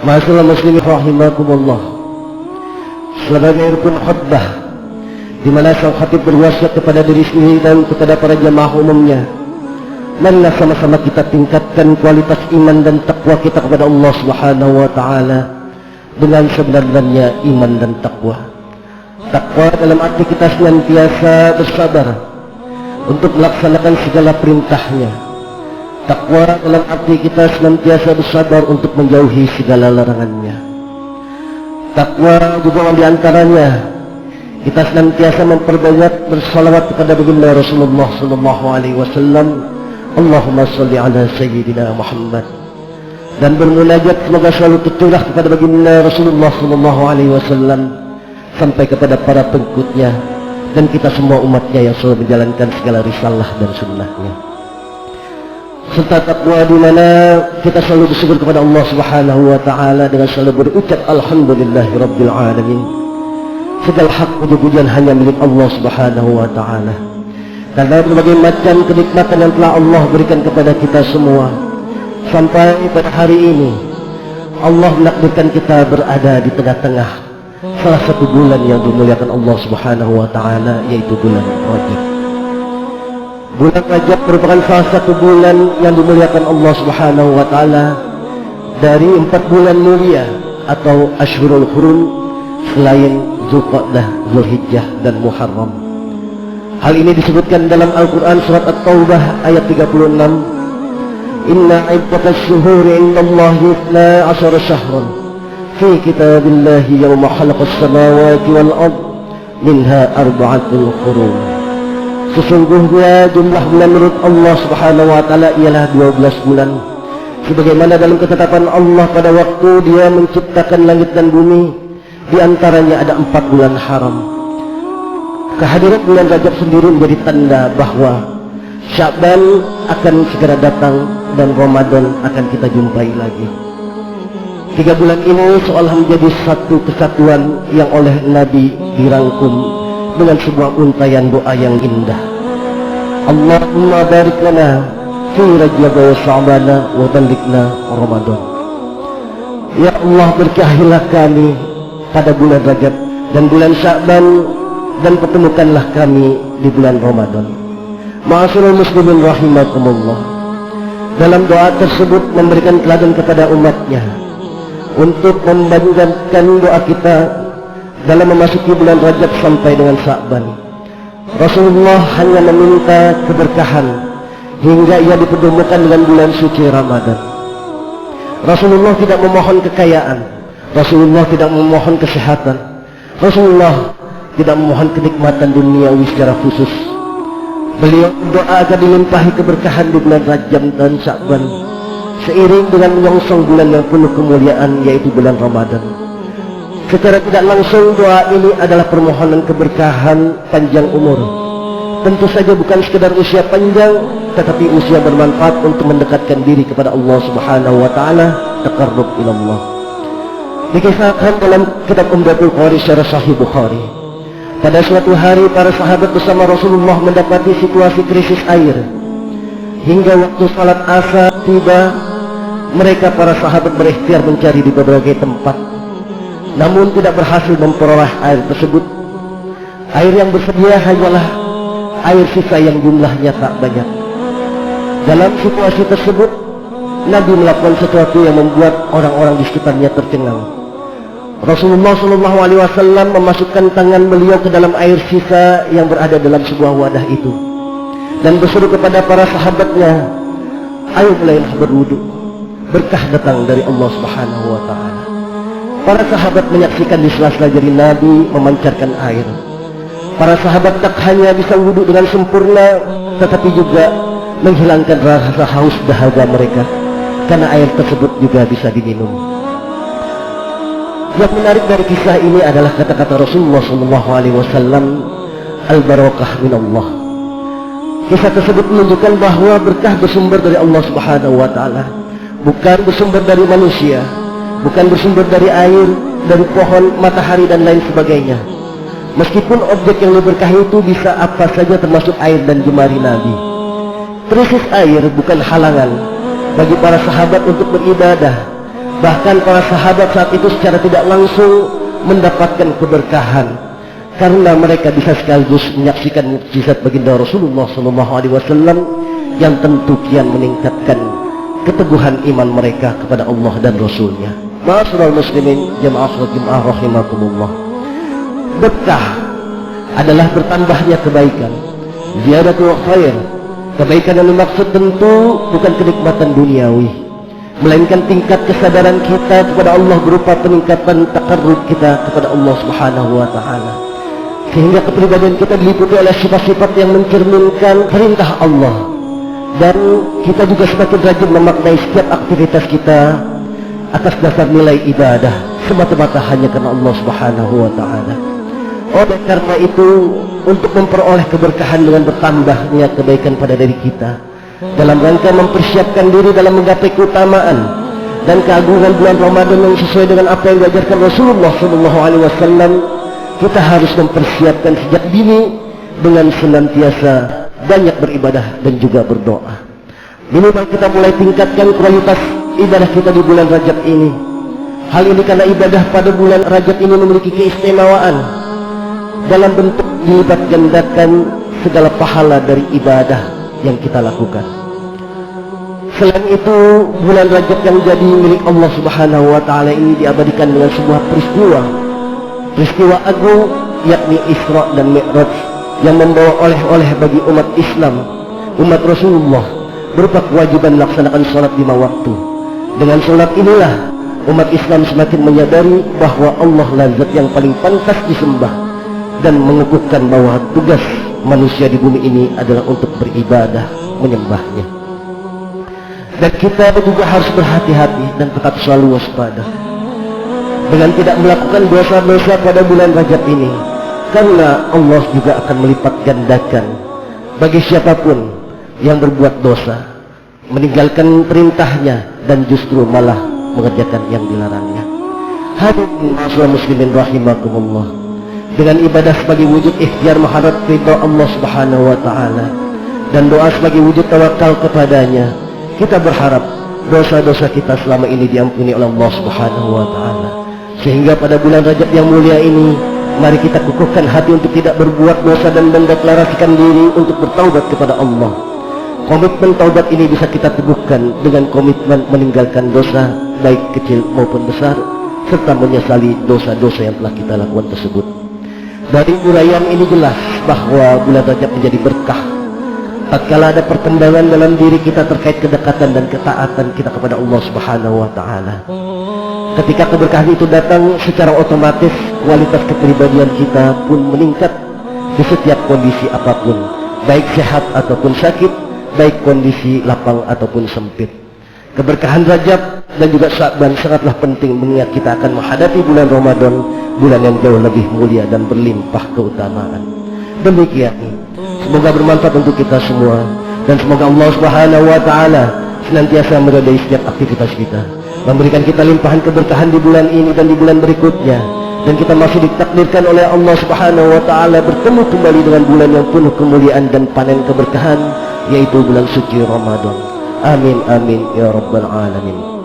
Masyaallah muslimin rahimakumullah. Selanjutnya rukun khutbah, di mana sang khatib berwasiat kepada diri sendiri dan kepada para jamaah umumnya. Marilah sama-sama kita tingkatkan kualitas iman dan takwa kita kepada Allah Subhanahu wa taala dengan sebenarnya iman dan takwa. Takwa dalam arti kita senantiasa bersabar untuk melaksanakan segala perintahnya. Takwa dalam arti kita senantiasa bersabar untuk menjauhi segala larangannya. Takwa juga di antaranya kita senantiasa memperbanyak bersalawat kepada baginda Rasulullah sallallahu alaihi wasallam. Allahumma shalli ala sayyidina Muhammad, dan bermunajat semoga selalu tercurah kepada baginda Rasulullah sallallahu alaihi wasallam sampai kepada para pengikutnya dan kita semua umatnya yang selalu menjalankan segala risalah dan sunnahnya. Serta takwa di mana kita selalu bersyukur kepada Allah Subhanahu wa taala dengan selalu berucap alhamdulillahirabbil alamin. Segala hak puji-pujian hanya milik Allah Subhanahu wa taala. Karena berbagai macam kenikmatan yang telah Allah berikan kepada kita semua sampai pada hari ini Allah menakdirkan kita berada di tengah-tengah salah satu bulan yang dimuliakan Allah Subhanahu wa taala, yaitu bulan Rajab. Bulan Rajab merupakan salah satu bulan yang dimuliakan Allah Subhanahu wa taala dari 4 bulan mulia atau Ashhurul Hurum selain Zulqa'dah, Zulhijjah dan Muharram. Hal ini disebutkan dalam Al-Quran surat At-Taubah ayat 36. Inna iddatash shuhuri indallahi 12 syahran fi kitabillahi yawma khalaqas samawati wal ard minha arba'atul hurum. Sesungguhnya jumlah bulan menurut Allah Subhanahu wa taala ialah 12 bulan. Sebagaimana dalam ketetapan Allah pada waktu Dia menciptakan langit dan bumi, di antaranya ada 4 bulan haram. Kehadiran bulan Rajab sendiri menjadi tanda bahwa Sya'ban akan segera datang dan Ramadan akan kita jumpai lagi. 3 bulan ini seolah menjadi satu kesatuan yang oleh Nabi dirangkum dengan sebuah untayan doa yang indah. Allahumma barik lana fi Rajab wa Sya'ban wa ballighna Ramadan. Ya Allah, berkahilah kami pada bulan Rajab dan bulan Sya'ban, dan pertemukanlah kami di bulan Ramadan. Ma'asyiral muslimin rahimakumullah. Dalam doa tersebut memberikan teladan kepada umatnya untuk membandingkan doa kita dalam memasuki bulan Rajab sampai dengan Sya'ban. Rasulullah hanya meminta keberkahan hingga ia dipertemukan dengan bulan suci Ramadan. Rasulullah tidak memohon kekayaan, Rasulullah tidak memohon kesehatan, Rasulullah tidak memohon kenikmatan duniawi secara khusus. Beliau berdoa agar dilimpahi keberkahan di bulan Rajab dan Sya'ban seiring dengan menyongsong bulan yang penuh kemuliaan, yaitu bulan Ramadan. Secara tidak langsung doa ini adalah permohonan keberkahan panjang umur. Tentu saja bukan sekedar usia panjang, tetapi usia bermanfaat untuk mendekatkan diri kepada Allah Subhanahu wa taala, taqarrub ila Allah. Dikisahkan dalam kitab Umdatul Qari secara Sahih Bukhari, pada suatu hari para sahabat bersama Rasulullah mendapati situasi krisis air. Hingga waktu salat asar tiba, mereka para sahabat berikhtiar mencari di berbagai tempat, namun tidak berhasil memperoleh air tersebut. Air yang bersedia hanyalah air sisa yang jumlahnya tak banyak. Dalam situasi tersebut, Nabi melakukan sesuatu yang membuat orang-orang di sekitarnya tercengang. Rasulullah SAW memasukkan tangan beliau ke dalam air sisa yang berada dalam sebuah wadah itu dan berseru kepada para sahabatnya, ayo mulailah berwudu, berkah datang dari Allah Subhanahu wa taala. Para sahabat menyaksikan di sela-sela jari Nabi memancarkan air. Para sahabat tak hanya bisa wudu dengan sempurna, tetapi juga menghilangkan rasa haus dahaga mereka, karena air tersebut juga bisa diminum. Yang menarik dari kisah ini adalah kata-kata Rasulullah SAW, al-barakah minallah. Kisah tersebut menunjukkan bahwa berkah bersumber dari Allah Subhanahu wa taala, bukan bersumber dari manusia, bukan bersumber dari air, dari pohon, matahari dan lain sebagainya. Meskipun objek yang diberkahi itu bisa apa saja termasuk air dan jemari Nabi. Krisis air bukan halangan bagi para sahabat untuk beribadah, Bahkan para sahabat saat itu secara tidak langsung mendapatkan keberkahan karena mereka bisa sekaligus menyaksikan mukjizat baginda Rasulullah SAW yang tentu kian meningkatkan keteguhan iman mereka kepada Allah dan Rasulnya. Ma'asyiral muslimin, jamaah salat Jumat rahimakumullah. Berkah adalah bertambahnya kebaikan. Ziyadatul khair. Kebaikan yang dimaksud tentu bukan kenikmatan duniawi, melainkan tingkat kesadaran kita kepada Allah berupa peningkatan takarrub kita kepada Allah Subhanahu wa taala. Sehingga kepribadian kita diliputi oleh sifat-sifat yang mencerminkan perintah Allah. Dan kita juga semakin rajin memaknai setiap aktivitas kita atas dasar nilai ibadah semata-mata hanya karena Allah Subhanahu wa taala. Oleh karena itu, untuk memperoleh keberkahan dengan bertambahnya kebaikan pada diri kita, dalam rangka mempersiapkan diri dalam menggapai keutamaan dan keagungan bulan Ramadan yang sesuai dengan apa yang diajarkan Rasulullah SAW, kita harus mempersiapkan sejak dini dengan senantiasa banyak beribadah dan juga berdoa. Minimal kita mulai tingkatkan kualitas ibadah kita di bulan Rajab ini. Hal ini karena ibadah pada bulan Rajab ini memiliki keistimewaan dalam bentuk dilipat gandakan segala pahala dari ibadah yang kita lakukan. Selain itu, bulan Rajab yang jadi milik Allah Subhanahu wa taala ini diabadikan dengan sebuah peristiwa agung, yakni Isra dan Mi'raj, yang membawa oleh-oleh bagi umat Islam, umat Rasulullah, berupa kewajiban melaksanakan sholat 5 waktu. Dengan sholat inilah umat Islam semakin menyadari bahwa Allah lah zat yang paling pantas disembah, dan mengukuhkan bahwa tugas manusia di bumi ini adalah untuk beribadah, menyembahnya. Dan kita juga harus berhati-hati dan tetap selalu waspada dengan tidak melakukan dosa-dosa pada bulan Rajab ini, karena Allah juga akan melipat gandakan bagi siapapun yang berbuat dosa, meninggalkan perintahnya dan justru malah mengerjakan yang dilarangnya. Hadirin ma'asyiral muslimin rahimakumullah, dengan ibadah sebagai wujud ikhtiar mengharap ridha Allah Subhanahu wa taala dan doa sebagai wujud tawakal kepadanya, kita berharap dosa-dosa kita selama ini diampuni oleh Allah Subhanahu wa taala. Sehingga pada bulan Rajab yang mulia ini, mari kita kukuhkan hati untuk tidak berbuat dosa dan mendeklarasikan diri untuk bertaubat kepada Allah. Komitmen taubat ini bisa kita teguhkan dengan komitmen meninggalkan dosa baik kecil maupun besar, serta menyesali dosa-dosa yang telah kita lakukan tersebut. Dari uraian ini jelas bahwa bulan Rajab menjadi berkah tatkala ada perkembangan dalam diri kita terkait kedekatan dan ketaatan kita kepada Allah Subhanahu wa taala. Ketika keberkahan itu datang, secara otomatis kualitas kepribadian kita pun meningkat di setiap kondisi apapun, baik sehat ataupun sakit, baik kondisi lapang ataupun sempit. Keberkahan Rajab dan juga Sya'ban sangatlah penting mengingat kita akan menghadapi bulan Ramadan, bulan yang jauh lebih mulia dan berlimpah keutamaan. Demikian, semoga bermanfaat untuk kita semua, dan semoga Allah Subhanahu wa taala senantiasa meridai setiap aktivitas kita, memberikan kita limpahan keberkahan di bulan ini dan di bulan berikutnya, dan kita masih ditakdirkan oleh Allah Subhanahu wa taala bertemu kembali dengan bulan yang penuh kemuliaan dan panen keberkahan, yaitu bulan suci Ramadan. Amin amin ya rabbal alamin.